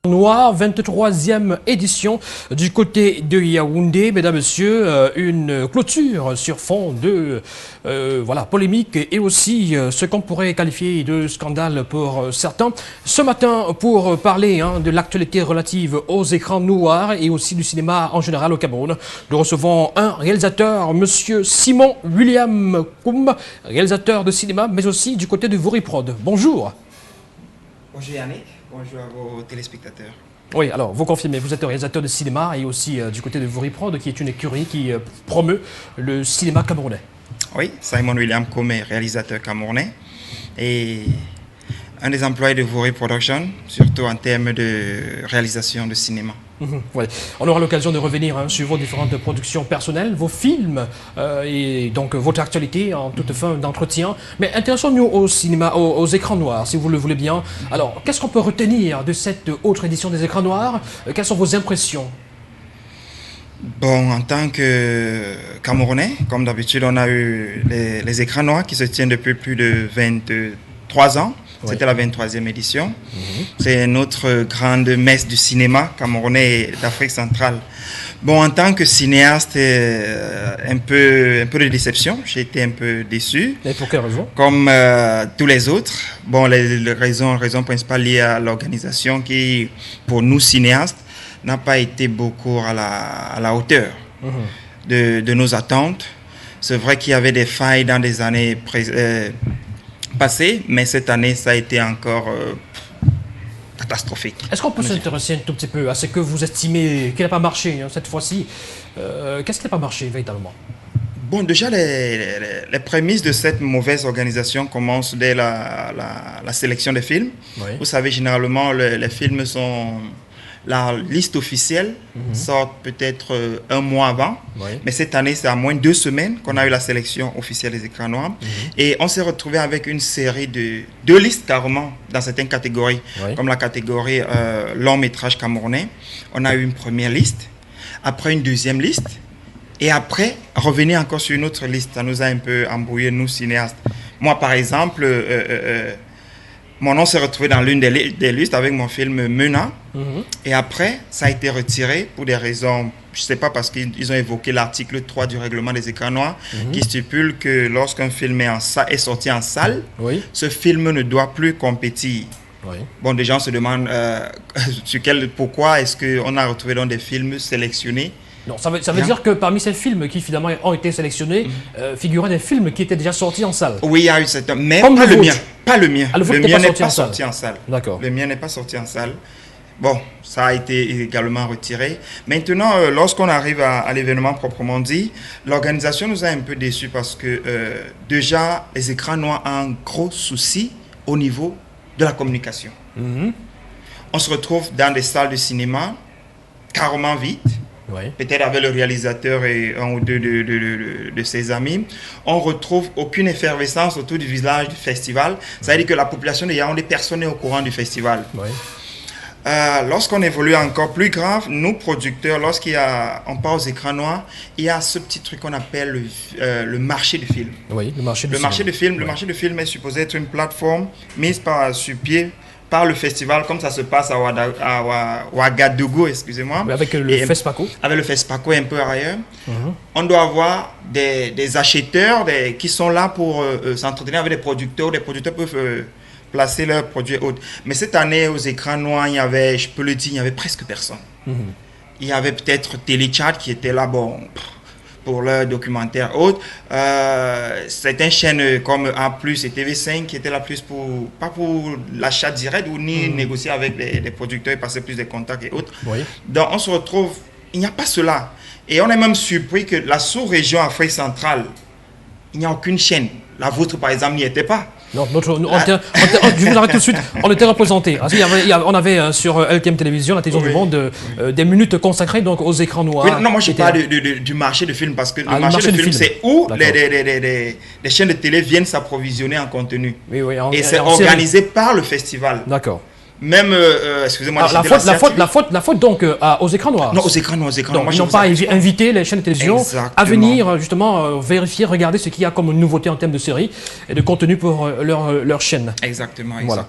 Noir, 23e édition du côté de Yaoundé. Mesdames, Messieurs, une clôture sur fond de polémique et aussi ce qu'on pourrait qualifier de scandale pour certains. Ce matin, pour parler de l'actualité relative aux écrans noirs et aussi du cinéma en général au Cameroun, nous recevons un réalisateur, Monsieur Simon William Koum, réalisateur de cinéma, mais aussi du côté de Voriprod. Bonjour. Bonjour Yannick, bonjour à vos téléspectateurs. Oui, alors vous confirmez, vous êtes réalisateur de cinéma et aussi du côté de Voriprod, qui est une écurie qui promeut le cinéma camerounais. Oui, Simon William Koum est réalisateur camerounais et un des employés de Vori Production, surtout en termes de réalisation de cinéma. Ouais. On aura l'occasion de revenir sur vos différentes productions personnelles, vos films et donc votre actualité en toute fin d'entretien. Mais intéressons-nous au cinéma, aux écrans noirs, si vous le voulez bien. Alors, qu'est-ce qu'on peut retenir de cette autre édition des écrans noirs? Quelles sont vos impressions? Bon, en tant que Camerounais, comme d'habitude, on a eu les écrans noirs qui se tiennent depuis plus de 23 ans. Ouais. C'était la 23e édition. C'est notre grande messe du cinéma camerounais et d'Afrique centrale. Bon, en tant que cinéaste, un peu de déception. J'ai été un peu déçu. Et pour quelle raison? Comme tous les autres. Bon, les raisons principales liées à l'organisation qui, pour nous cinéastes, n'a pas été beaucoup à la hauteur de nos attentes. C'est vrai qu'il y avait des failles dans des années passé, mais cette année, ça a été encore catastrophique. Est-ce qu'on peut s'intéresser un tout petit peu à ce que vous estimez qui n'a pas marché cette fois-ci? Qu'est-ce qui n'a pas marché véritablement? Bon, déjà, les prémices de cette mauvaise organisation commencent dès la sélection des films. Oui. Vous savez, généralement, les films sont... La liste officielle sort peut-être un mois avant, mais cette année, c'est à moins de 2 semaines qu'on a eu la sélection officielle des écrans noirs. Et on s'est retrouvé avec une série de 2 listes carrément dans certaines catégories, comme la catégorie long métrage camerounais. On a eu une première liste, après une deuxième liste, et après, revenir encore sur une autre liste. Ça nous a un peu embrouillé, nous, cinéastes. Moi, par exemple... mon nom s'est retrouvé dans l'une des listes avec mon film Mena. Et après, ça a été retiré pour des raisons, je ne sais pas, parce qu'ils ont évoqué l'article 3 du règlement des écrans noirs qui stipule que lorsqu'un film est sorti en salle, ce film ne doit plus compétir. Bon, des gens se demandent pourquoi est-ce qu'on a retrouvé dans des films sélectionnés. Non, ça veut dire que parmi ces films qui finalement ont été sélectionnés, figuraient des films qui étaient déjà sortis en salle. Oui, il y a eu cette... Mais pas le mien. Pas le mien. Ah, le mien n'est pas sorti en salle. D'accord. Le mien n'est pas sorti en salle. Bon, ça a été également retiré. Maintenant, lorsqu'on arrive à l'événement proprement dit, l'organisation nous a un peu déçus parce que déjà, les écrans noirs ont un gros souci au niveau de la communication. On se retrouve dans des salles de cinéma carrément vides. Peut-être avec le réalisateur et un ou deux de ses amis, on retrouve aucune effervescence autour du village du festival. Ça veut dire que la population de Yaoundé, personne n'est au courant du festival. Lorsqu'on évolue encore plus grave, nous producteurs, on part aux écrans noirs, il y a ce petit truc qu'on appelle le marché du film. Oui, le marché du film. Le marché du film est supposé être une plateforme mise sur pied par le festival, comme ça se passe à Ouagadougou, excusez-moi. Mais avec le FESPACO. Avec le FESPACO un peu ailleurs. On doit avoir des acheteurs qui sont là pour s'entretenir avec des producteurs. Les producteurs peuvent placer leurs produits autres. Mais cette année, aux écrans noirs, je peux le dire, il n'y avait presque personne. Il y avait peut-être Téléchat qui était là, bon... pour leur documentaire autre. Certaines chaînes comme A+, et TV5 qui étaient là plus pas pour l'achat direct ou ni négocier avec les producteurs et passer plus de contacts et autres. Donc on se retrouve, il n'y a pas cela. Et on est même surpris que la sous-région Afrique centrale, il n'y a aucune chaîne. La vôtre par exemple n'y était pas. Non, je vous arrête tout de suite. On était représentés. On avait sur LKM Télévision, la télévision du monde, des minutes consacrées donc aux écrans noirs. Oui, non, moi je parle du marché de films parce que le marché de films, c'est où les chaînes de télé viennent s'approvisionner en contenu. Et c'est organisé par le festival. D'accord. Même, excusez-moi, la faute donc aux écrans noirs. Non, aux écrans noirs. Donc, moi, ils n'ont pas invité les chaînes de télévision à venir justement vérifier, regarder ce qu'il y a comme nouveauté en termes de séries et de contenu pour leur chaîne. Exactement. Voilà.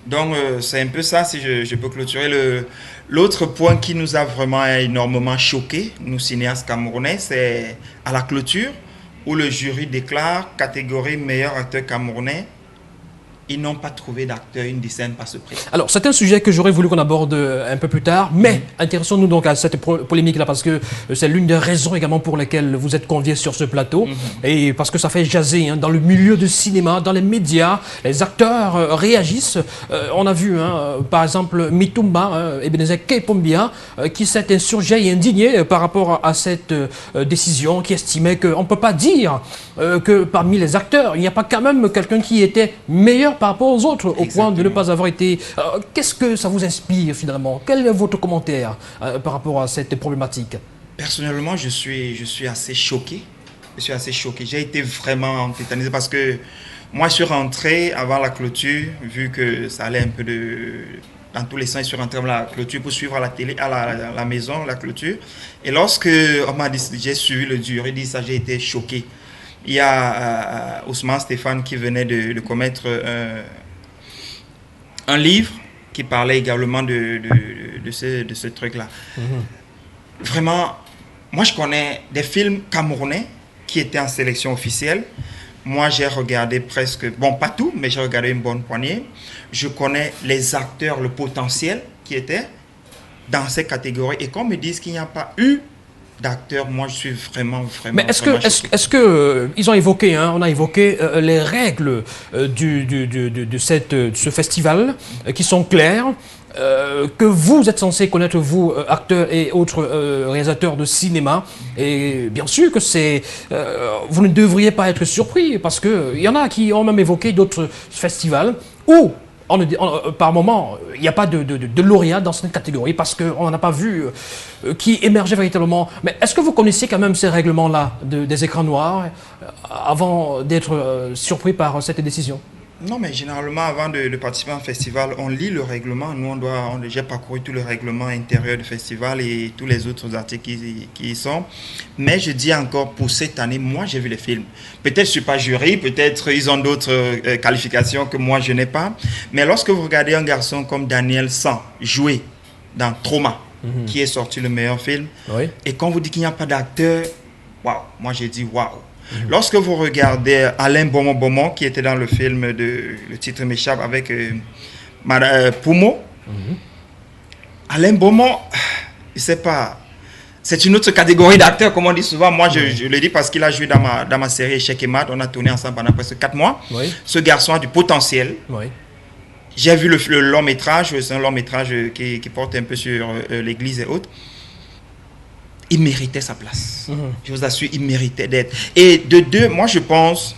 Donc c'est un peu ça, si je peux clôturer. L'autre point qui nous a vraiment énormément choqué, nous cinéastes camerounais, c'est à la clôture où le jury déclare catégorie meilleur acteur camerounais. Ils n'ont pas trouvé d'acteur, ils ne discernent pas ce prix. Alors, c'est un sujet que j'aurais voulu qu'on aborde un peu plus tard, mais intéressons-nous donc à cette polémique-là, parce que c'est l'une des raisons également pour lesquelles vous êtes conviés sur ce plateau, et parce que ça fait jaser dans le milieu du cinéma, dans les médias, les acteurs réagissent. On a vu, par exemple, Mitumba, Ebenezer Kepombia, qui s'est insurgé et indigné par rapport à cette décision, qui estimait qu'on ne peut pas dire que parmi les acteurs, il n'y a pas quand même quelqu'un qui était meilleur par rapport aux autres, au point de ne pas avoir été... Qu'est-ce que ça vous inspire finalement? Quel est votre commentaire par rapport à cette problématique? Personnellement, je suis assez choqué. J'ai été vraiment tétanisé parce que moi, je suis rentré avant la clôture, vu que ça allait un peu dans tous les sens, je suis rentré avant la clôture pour suivre à la télé, à la maison, la clôture. Et lorsque on m'a dit, j'ai suivi le jury, dit ça, j'ai été choqué. Il y a Ousmane Stéphane qui venait de commettre un livre qui parlait également de ce truc-là. Vraiment, moi je connais des films camerounais qui étaient en sélection officielle. Moi j'ai regardé presque, bon pas tout, mais j'ai regardé une bonne poignée. Je connais les acteurs, le potentiel qui était dans ces catégories. Et qu'on me dise qu'il n'y a pas eu d'acteurs, moi je suis vraiment. Mais est-ce que ils ont évoqué, on a évoqué les règles de ce festival qui sont claires, que vous êtes censé connaître, vous, acteurs et autres réalisateurs de cinéma, et bien sûr que vous ne devriez pas être surpris, parce qu'il y en a qui ont même évoqué d'autres festivals où par moment, il n'y a pas de lauréat dans cette catégorie parce qu'on n'en a pas vu qui émergeait véritablement. Mais est-ce que vous connaissiez quand même ces règlements-là des écrans noirs avant d'être surpris par cette décision? Non, mais généralement, avant de participer à un festival, on lit le règlement. Nous, j'ai parcouru tout le règlement intérieur du festival et tous les autres articles qui y sont. Mais je dis encore, pour cette année, moi, j'ai vu les films. Peut-être je ne suis pas jury, peut-être ils ont d'autres qualifications que moi, je n'ai pas. Mais lorsque vous regardez un garçon comme Daniel San jouer dans Trauma, qui est sorti le meilleur film, et quand vous dites qu'il n'y a pas d'acteur, waouh, moi, j'ai dit waouh. Lorsque vous regardez Alain Beaumont, qui était dans le film, le titre m'échappe, avec Poumo, Alain Beaumont, je ne sais pas, c'est une autre catégorie d'acteurs, comme on dit souvent. Moi, je le dis parce qu'il a joué dans ma série Échec et Mat. On a tourné ensemble pendant presque 4 mois. Ce garçon a du potentiel. J'ai vu le long métrage, c'est un long métrage qui porte un peu sur l'église et autres. Il méritait sa place. Je vous assure, il méritait d'être. Et de deux, moi je pense,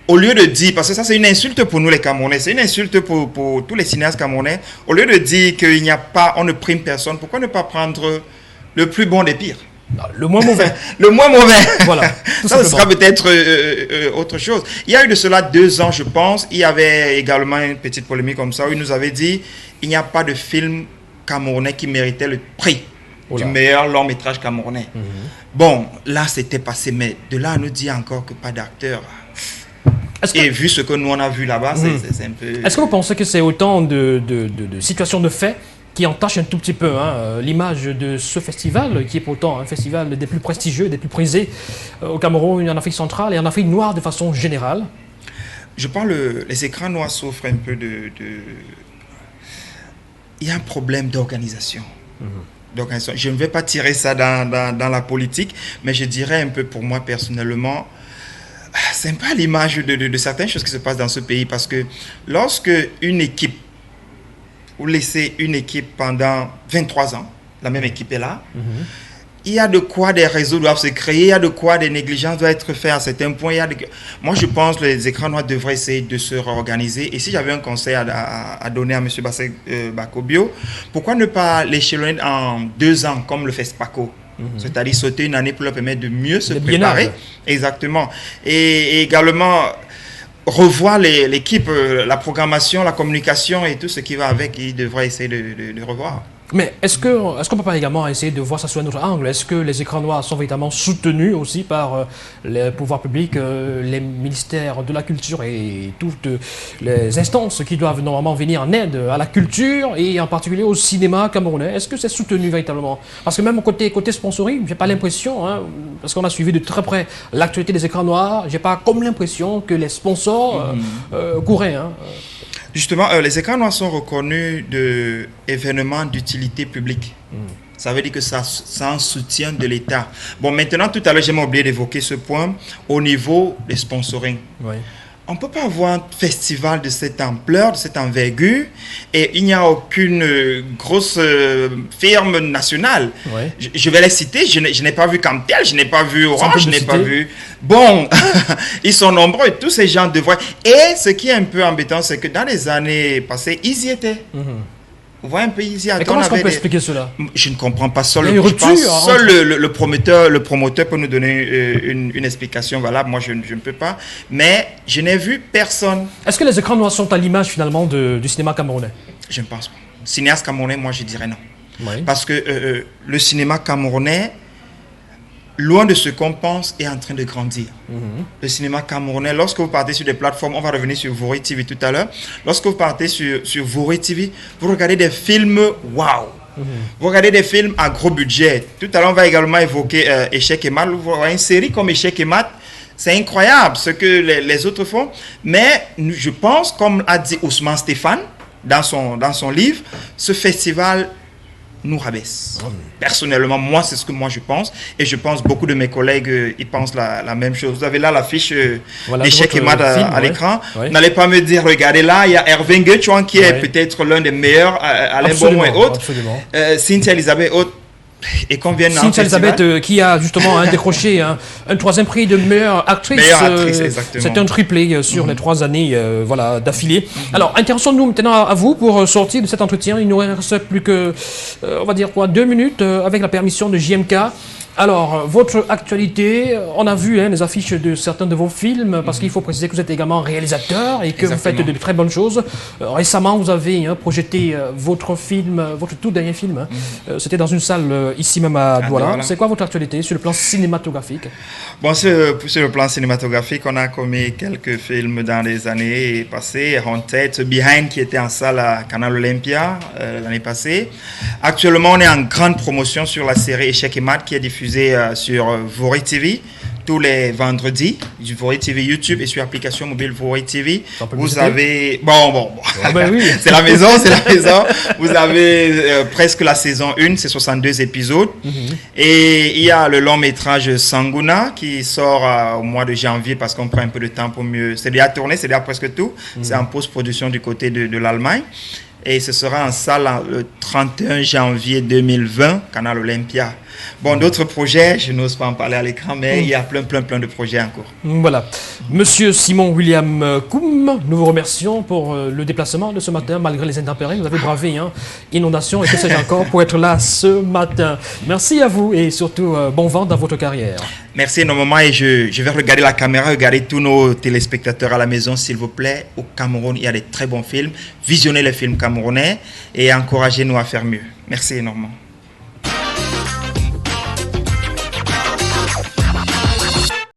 au lieu de dire, parce que ça c'est une insulte pour nous les Camerounais, c'est une insulte pour tous les cinéastes camerounais, au lieu de dire qu'il n'y a pas, on ne prime personne, pourquoi ne pas prendre le plus bon des pires? Non, le moins mauvais. Le moins mauvais. Voilà. Ça sera peut-être autre chose. Il y a eu de cela 2 ans, je pense. Il y avait également une petite polémique comme ça où il nous avait dit il n'y a pas de film camerounais qui méritait le prix du meilleur long métrage camerounais. Bon, là c'était passé, mais de là à nous dire encore que pas d'acteur. Et vu ce que nous on a vu là-bas, c'est un peu. Est-ce que vous pensez que c'est autant de situations de fait qui entachent un tout petit peu l'image de ce festival, qui est pourtant un festival des plus prestigieux, des plus prisés au Cameroun, en Afrique centrale et en Afrique noire de façon générale? Je pense que les écrans noirs souffrent un peu Il y a un problème d'organisation. Je ne vais pas tirer ça dans la politique, mais je dirais un peu pour moi personnellement, c'est un peu à l'image de certaines choses qui se passent dans ce pays, parce que lorsque une équipe, vous laissez une équipe pendant 23 ans, la même équipe est là, il y a de quoi des réseaux doivent se créer, il y a de quoi des négligences doivent être faites à certains points. Moi, je pense que les écrans noirs devraient essayer de se réorganiser. Et si j'avais un conseil à donner à M. Bassek Bakobio, pourquoi ne pas l'échelonner en 2 ans, comme le fait SPACO? C'est-à-dire sauter une année pour leur permettre de mieux se préparer. Exactement. Et également, revoir l'équipe, la programmation, la communication et tout ce qui va avec, il devrait essayer de revoir. Mais est-ce qu'on peut pas également essayer de voir ça sous un autre angle? Est-ce que les écrans noirs sont véritablement soutenus aussi par les pouvoirs publics, les ministères de la culture et toutes les instances qui doivent normalement venir en aide à la culture et en particulier au cinéma camerounais? Est-ce que c'est soutenu véritablement? Parce que même côté sponsoring, j'ai pas l'impression, hein, parce qu'on a suivi de très près l'actualité des écrans noirs, j'ai pas comme l'impression que les sponsors couraient. Hein. Justement, les écrans noirs sont reconnus d'événements d'utilité publique. Ça veut dire que ça en soutien de l'État. Bon, maintenant, tout à l'heure, j'ai oublié d'évoquer ce point au niveau des sponsoring. Oui. On ne peut pas avoir un festival de cette ampleur, de cette envergure, et il n'y a aucune grosse firme nationale. Ouais. Je vais les citer, je n'ai pas vu Camtel, je n'ai pas vu Orange, je n'ai pas vu... Bon, ils sont nombreux, tous ces gens devraient... Et ce qui est un peu embêtant, c'est que dans les années passées, ils y étaient. Vous voyez un peu ici. Mais comment est-ce qu'on peut expliquer cela? Je ne comprends pas. Seul le promoteur peut nous donner une explication valable. Moi, je ne peux pas. Mais je n'ai vu personne. Est-ce que les écrans noirs sont à l'image finalement du cinéma camerounais? Je ne pense pas. Cinéaste camerounais, moi, je dirais non. Oui. Parce que le cinéma camerounais, loin de ce qu'on pense, est en train de grandir. Le cinéma camerounais, lorsque vous partez sur des plateformes, on va revenir sur Vori TV tout à l'heure, lorsque vous partez sur Vori TV, vous regardez des films waouh. Vous regardez des films à gros budget. Tout à l'heure, on va également évoquer Échec et Mat. Vous voyez une série comme Échec et Mat, c'est incroyable ce que les autres font. Mais je pense, comme a dit Ousmane Stéphane dans son livre, ce festival nous rabaisse. Personnellement, moi, c'est ce que moi je pense. Et je pense beaucoup de mes collègues, ils pensent la même chose. Vous avez là l'affiche d'Échec et Mat à l'écran. Ouais. N'allez pas me dire, regardez là, il y a Hervé Nguetchouan qui est peut-être l'un des meilleurs, Alain Beaumont et autres. Cynthia Elisabeth et autres. Et qu'on vienne Cynthia Elisabeth qui a justement décroché un troisième prix de meilleure actrice. C'est un triplé sur les 3 années voilà, d'affilée. Alors, intéressons-nous maintenant à vous pour sortir de cet entretien. Il nous reste plus que, on va dire quoi, 2 minutes avec la permission de JMK. Alors, votre actualité, on a vu les affiches de certains de vos films, parce qu'il faut préciser que vous êtes également réalisateur et que vous faites de très bonnes choses. Récemment, vous avez projeté votre film, votre tout dernier film. C'était dans une salle ici même à Douala. C'est quoi votre actualité sur le plan cinématographique? Bon, sur le plan cinématographique, on a commis quelques films dans les années passées. Haunted, Behind qui était en salle à Canal Olympia l'année passée. Actuellement, on est en grande promotion sur la série Échec et Mat qui est diffusée sur Vori TV tous les vendredis, du Vori TV YouTube et sur l'application mobile Vori TV. Vous avez... Bon. Oui. c'est la maison. Vous avez presque la saison 1, c'est 62 épisodes. Et il y a le long métrage Sanguna qui sort au mois de janvier parce qu'on prend un peu de temps pour mieux... C'est déjà tourné, c'est déjà presque tout. C'est en post-production du côté de l'Allemagne. Et ce sera en salle le 31 janvier 2020, Canal Olympia. Bon, d'autres projets, je n'ose pas en parler à l'écran, mais il y a plein de projets en cours. Voilà. Monsieur Simon William Koum, nous vous remercions pour le déplacement de ce matin, malgré les intempéries. Vous avez bravé inondations et que sais-je encore pour être là ce matin. Merci à vous et surtout bon vent dans votre carrière. Merci énormément et je vais regarder la caméra, regarder tous nos téléspectateurs à la maison, s'il vous plaît. Au Cameroun, il y a des très bons films. Visionnez les films camerounais et encouragez-nous à faire mieux. Merci énormément.